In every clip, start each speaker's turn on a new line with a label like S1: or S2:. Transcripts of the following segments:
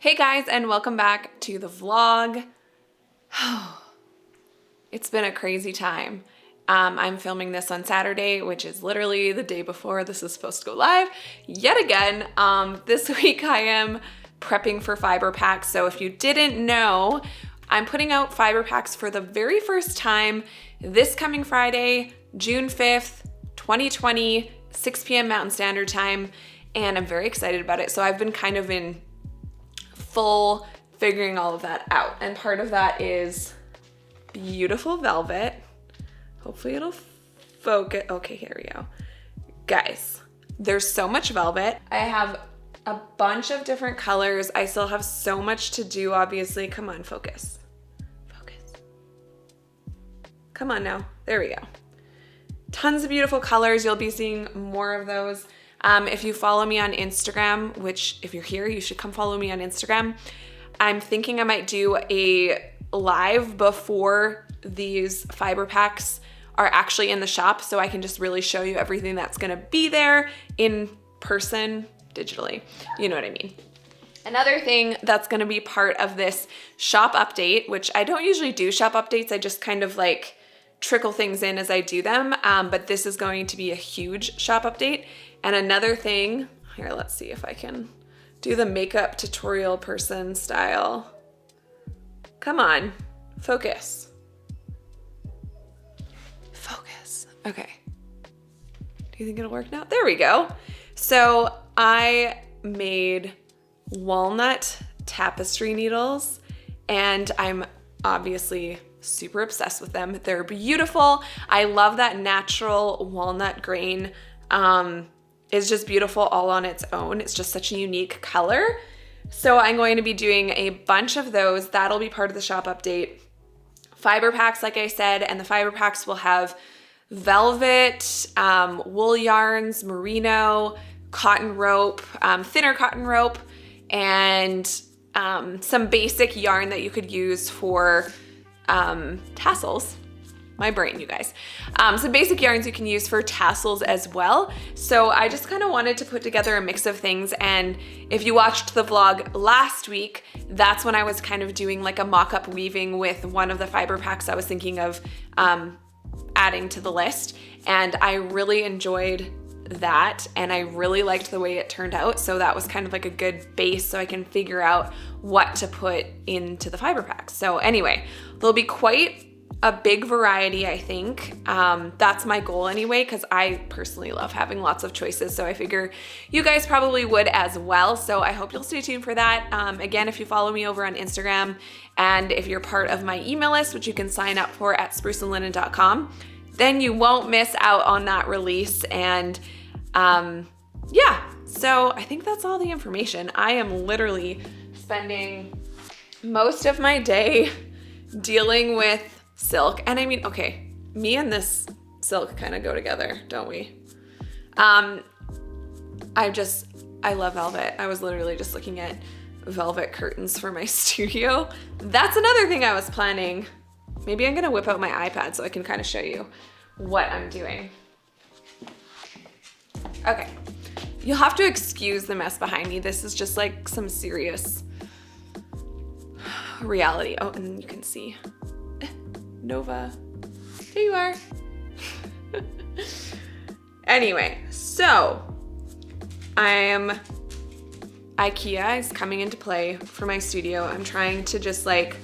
S1: Hey guys, and welcome back to the vlog. It's been a crazy time. I'm filming this on Saturday, which is literally the day before this is supposed to go live. Yet again, this week I am prepping for fiber packs. So if you didn't know, I'm putting out fiber packs for the very first time this coming Friday, June 5th, 2020, 6 p.m. Mountain Standard Time. And I'm very excited about it. So I've been kind of in full figuring all of that out. And part of that is beautiful velvet. Hopefully it'll focus. Okay, here we go. Guys, there's so much velvet. I have a bunch of different colors. I still have so much to do, obviously. Come on, focus. Focus. Come on now. There we go. Tons of beautiful colors. You'll be seeing more of those. If you follow me on Instagram, which if you're here, you should come follow me on Instagram. I'm thinking I might do a live before these fiber packs are actually in the shop, so I can just really show you everything that's gonna be there in person, digitally. You know what I mean. Another thing that's gonna be part of this shop update, which I don't usually do shop updates, I just kind of like trickle things in as I do them, but this is going to be a huge shop update. And another thing, here, let's see if I can do the makeup tutorial person style. Come on, focus. Focus, okay. Do you think it'll work now? There we go. So I made walnut tapestry needles and I'm obviously super obsessed with them. They're beautiful. I love that natural walnut grain. Is just beautiful all on its own. It's just such a unique color. So I'm going to be doing a bunch of those. That'll be part of the shop update. Fiber packs, like I said, and the fiber packs will have velvet, wool yarns, merino, cotton rope, thinner cotton rope, and some basic yarn that you could use for tassels. My brain, you guys. Some basic yarns you can use for tassels as well. So I just kind of wanted to put together a mix of things. And if you watched the vlog last week, that's when I was kind of doing like a mock-up weaving with one of the fiber packs I was thinking of adding to the list. And I really enjoyed that. And I really liked the way it turned out. So that was kind of like a good base so I can figure out what to put into the fiber packs. So anyway, there'll be quite a big variety, I think. That's my goal anyway, because I personally love having lots of choices. So I figure you guys probably would as well. So I hope you'll stay tuned for that. Again, if you follow me over on Instagram and if you're part of my email list, which you can sign up for at spruceandlinen.com, then you won't miss out on that release. And yeah, so I think that's all the information. I am literally spending most of my day dealing with silk. And I mean, okay, me and this silk kind of go together, don't we? I love velvet. I was literally just looking at velvet curtains for my studio. That's another thing I was planning. Maybe I'm gonna whip out my iPad so I can kind of show you what I'm doing. Okay, you'll have to excuse the mess behind me. This is just like some serious reality. Oh, and you can see Nova. There you are. Anyway, so Ikea is coming into play for my studio. I'm trying to just like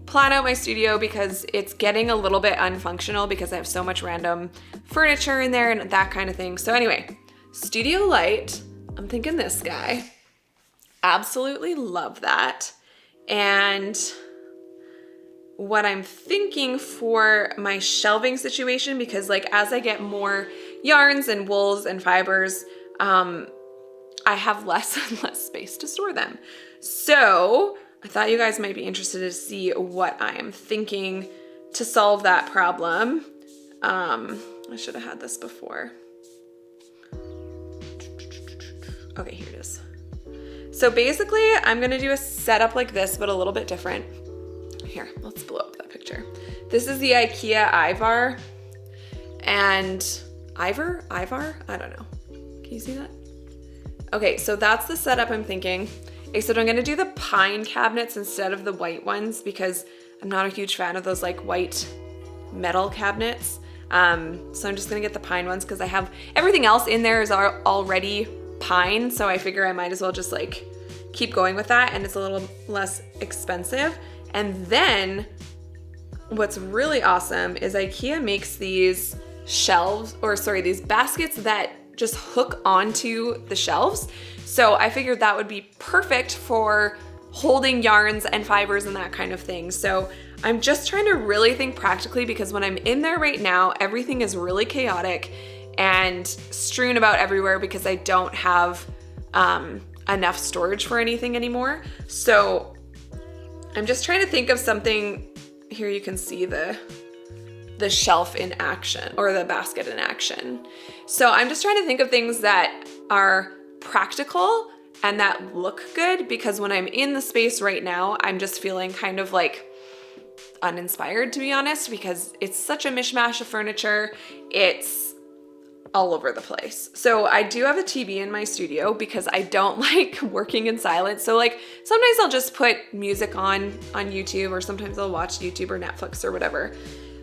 S1: plan out my studio because it's getting a little bit unfunctional because I have so much random furniture in there and that kind of thing. So anyway, studio light, I'm thinking this guy. Absolutely love that. And what I'm thinking for my shelving situation, because like as I get more yarns and wools and fibers, I have less and less space to store them. So I thought you guys might be interested to see what I am thinking to solve that problem. I should have had this before. Okay, here it is. So basically I'm gonna do a setup like this, but a little bit different. Here, let's blow up that picture. This is the Ikea Ivar. And Ivar? I don't know. Can you see that? Okay, so that's the setup I'm thinking. except I'm gonna do the pine cabinets instead of the white ones because I'm not a huge fan of those like white metal cabinets. So I'm just gonna get the pine ones because I have everything else in there is already pine, so I figure I might as well just like keep going with that, and it's a little less expensive. And then what's really awesome is Ikea makes these these baskets that just hook onto the shelves. So I figured that would be perfect for holding yarns and fibers and that kind of thing. So I'm just trying to really think practically because when I'm in there right now, everything is really chaotic and strewn about everywhere because I don't have enough storage for anything anymore. So I'm just trying to think of something. Here you can see the shelf in action, or the basket in action. So I'm just trying to think of things that are practical and that look good, because when I'm in the space right now, I'm just feeling kind of like uninspired, to be honest, because it's such a mishmash of furniture. It's all over the place. So I do have a TV in my studio because I don't like working in silence. So like sometimes I'll just put music on YouTube, or sometimes I'll watch YouTube or Netflix or whatever.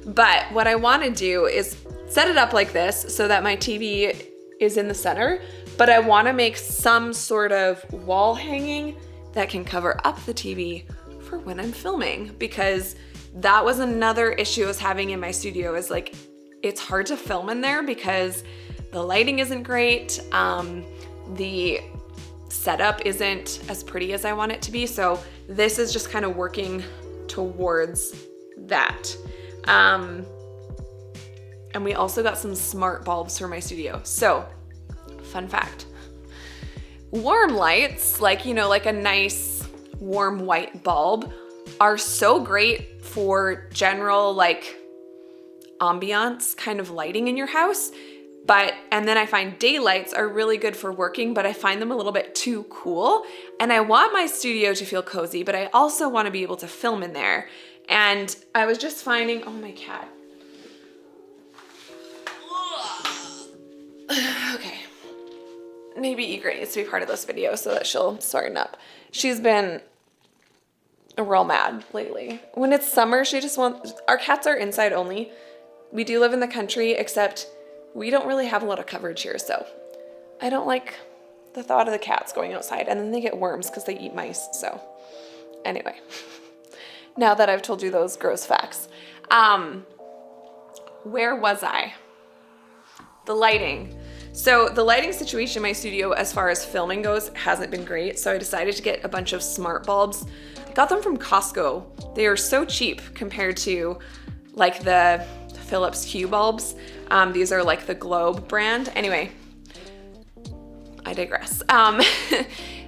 S1: But what I want to do is set it up like this so that my TV is in the center, but I want to make some sort of wall hanging that can cover up the TV for when I'm filming, because that was another issue I was having in my studio, is like it's hard to film in there because the lighting isn't great. The setup isn't as pretty as I want it to be. So this is just kind of working towards that. And we also got some smart bulbs for my studio. So, fun fact, warm lights, like, you know, like a nice warm white bulb, are so great for general like ambiance kind of lighting in your house. And then I find daylights are really good for working, but I find them a little bit too cool. And I want my studio to feel cozy, but I also want to be able to film in there. And I was just finding, oh, my cat. Okay. Maybe Egret needs to be part of this video so that she'll smarten up. She's been real mad lately. When it's summer, she just wants, our cats are inside only. We do live in the country, except we don't really have a lot of coverage here, so I don't like the thought of the cats going outside, and then they get worms because they eat mice. So anyway, now that I've told you those gross facts, where was I? The lighting. So the lighting situation in my studio as far as filming goes hasn't been great, so I decided to get a bunch of smart bulbs. I got them from Costco. They are so cheap compared to like the Philips Hue bulbs. These are like the Globe brand. Anyway, I digress.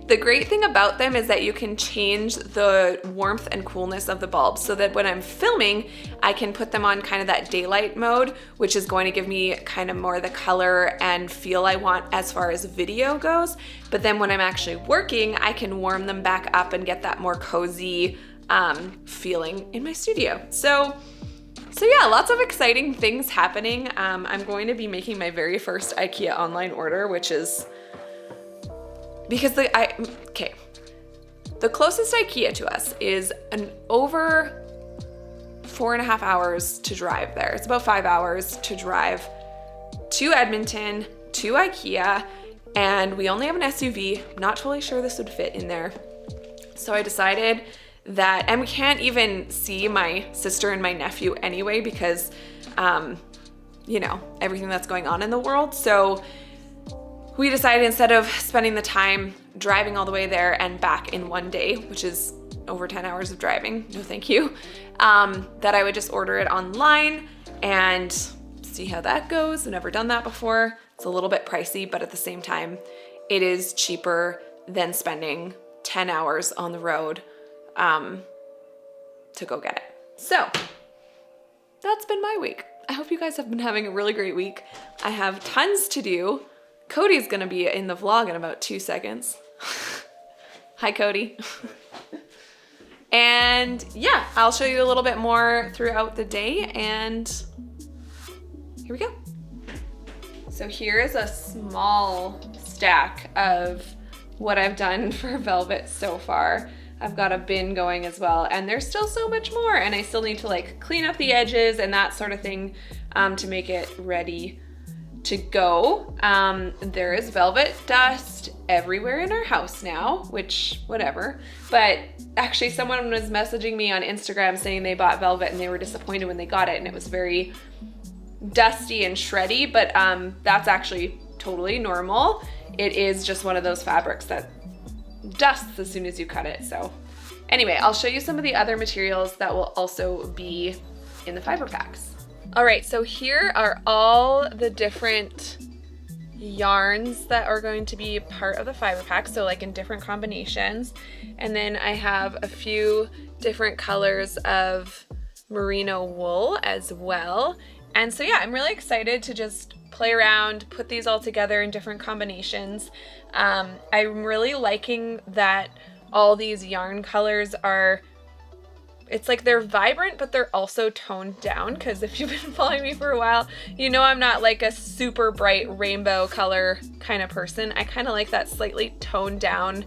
S1: The great thing about them is that you can change the warmth and coolness of the bulbs so that when I'm filming, I can put them on kind of that daylight mode, which is going to give me kind of more the color and feel I want as far as video goes. But then when I'm actually working, I can warm them back up and get that more cozy feeling in my studio. So yeah, lots of exciting things happening. I'm going to be making my very first Ikea online order, which is because the closest Ikea to us is an over 4.5 hours to drive there. It's about 5 hours to drive to Edmonton, to Ikea, and we only have an SUV. I'm not totally sure this would fit in there. So I decided that, and we can't even see my sister and my nephew anyway because, you know, everything that's going on in the world. So we decided instead of spending the time driving all the way there and back in one day, which is over 10 hours of driving, no thank you, that I would just order it online and see how that goes. I've never done that before. It's a little bit pricey, but at the same time, it is cheaper than spending 10 hours on the road to go get it. So that's been my week. I hope you guys have been having a really great week. I have tons to do. Cody's gonna be in the vlog in about 2 seconds. Hi, Cody. And yeah, I'll show you a little bit more throughout the day, and here we go. So here is a small stack of what I've done for velvet so far. I've got a bin going as well, and there's still so much more, and I still need to like clean up the edges and that sort of thing to make it ready to go. There is velvet dust everywhere in our house now, which whatever, but actually someone was messaging me on Instagram saying they bought velvet and they were disappointed when they got it and it was very dusty and shreddy, but that's actually totally normal. It is just one of those fabrics that dusts as soon as you cut it. So anyway, I'll show you some of the other materials that will also be in the fiber packs. All right, so here are all the different yarns that are going to be part of the fiber pack, so like in different combinations. And then I have a few different colors of merino wool as well. And so yeah, I'm really excited to just play around, put these all together in different combinations. I'm really liking that all these yarn colors are, it's like they're vibrant, but they're also toned down, because if you've been following me for a while, you know I'm not like a super bright rainbow color kind of person. I kind of like that slightly toned down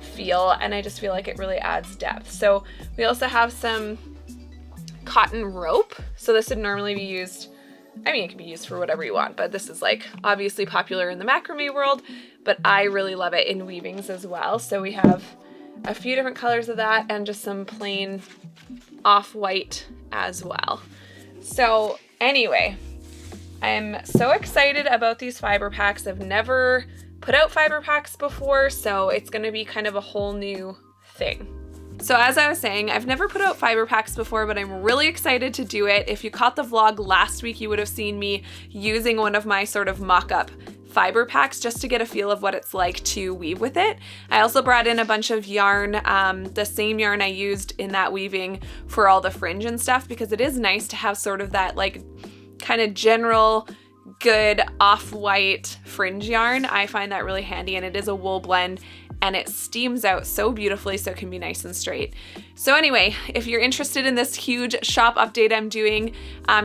S1: feel, and I just feel like it really adds depth. So we also have some cotton rope. So this would normally be used, I mean, it can be used for whatever you want, but this is like obviously popular in the macrame world, but I really love it in weavings as well. So we have a few different colors of that and just some plain off-white as well. So anyway, I'm so excited about these fiber packs. I've never put out fiber packs before, so it's going to be kind of a whole new thing. So as I was saying, I've never put out fiber packs before, but I'm really excited to do it. If you caught the vlog last week, you would have seen me using one of my sort of mock-up fiber packs just to get a feel of what it's like to weave with it. I also brought in a bunch of yarn, the same yarn I used in that weaving for all the fringe and stuff, because it is nice to have sort of that like kind of general good off-white fringe yarn. I find that really handy, and it is a wool blend and it steams out so beautifully, so it can be nice and straight. So anyway, if you're interested in this huge shop update I'm doing,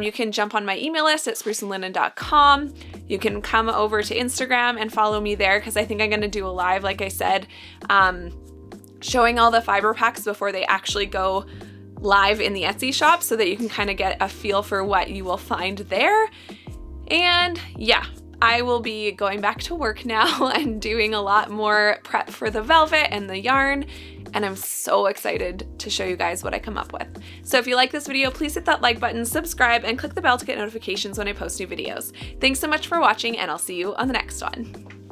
S1: you can jump on my email list at spruceandlinen.com. You can come over to Instagram and follow me there, because I think I'm gonna do a live, like I said, showing all the fiber packs before they actually go live in the Etsy shop, so that you can kind of get a feel for what you will find there. And yeah, I will be going back to work now and doing a lot more prep for the velvet and the yarn, and I'm so excited to show you guys what I come up with. So if you like this video, please hit that like button, subscribe, and click the bell to get notifications when I post new videos. Thanks so much for watching, and I'll see you on the next one.